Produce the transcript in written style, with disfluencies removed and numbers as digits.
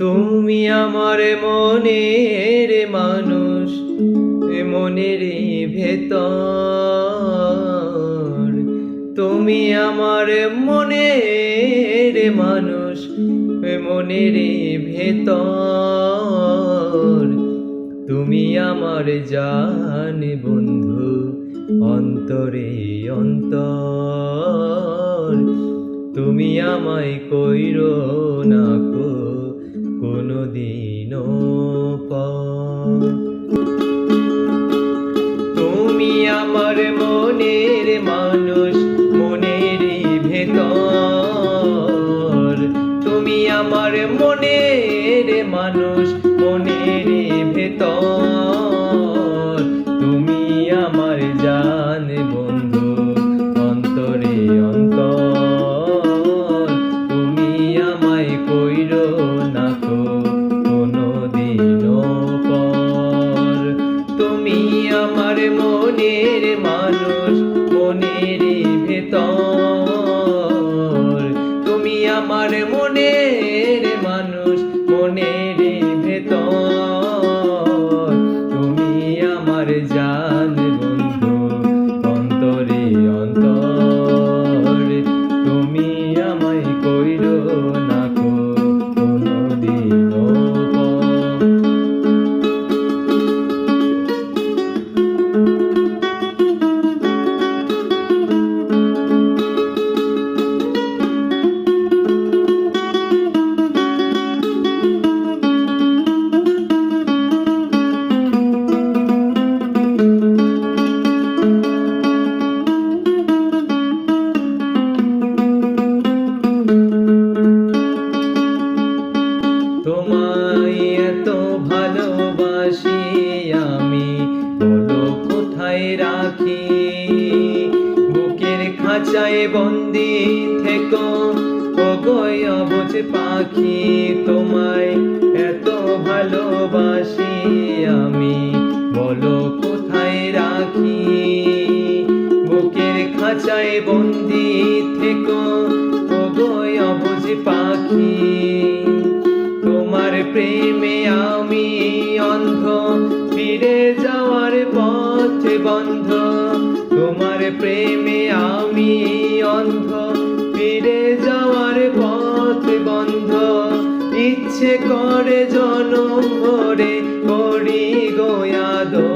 তুমি আমার মনের মানুষ, মনের ভেতর। তুমি আমার মনের মানুষ, মনের ভেতর। তুমি আমার জান বন্ধু, অন্তরে অন্তর। তুমি আমায় কইরো না কো কোনদিনও পর। তুমি আমার মনের মানুষ, মনের ভেতর। তুমি আমার মনের মানুষ, মনের ভেতর। তুমি আমার জান বন্ধু, অন্তরে অন্তর। তুমি আমায় কইরো না কো কোনদিনও পর। তুমি আমার মনের মানুষ, মনের ভেতর। তুমি আমার মনের মানুষ, মনের ভেতর। তুমি আমার জান বন্ধু, অন্তরে অন্তর। তুমি আমায় কইরো না কো কোনদিনও পর। তোমায় এত ভালোবাসি আমি, বলো কোথায় রাখি। বুকের খাঁচায় বন্দি থেকো ওগো অবুঝ পাখি। তোমায় এত ভালোবাসি আমি, বলো কোথায় রাখি। বুকের খাঁচায় বন্দি থেকো ওগো অবুঝ পাখি। তোমার প্রেমে আমি অন্ধ, ফিরে যাওয়ার পথ বন্ধ। তোমার প্রেমে আমি অন্ধ, ফিরে যাওয়ার পথ বন্ধ। ইচ্ছে করে জনম ভরে করি গো আদর।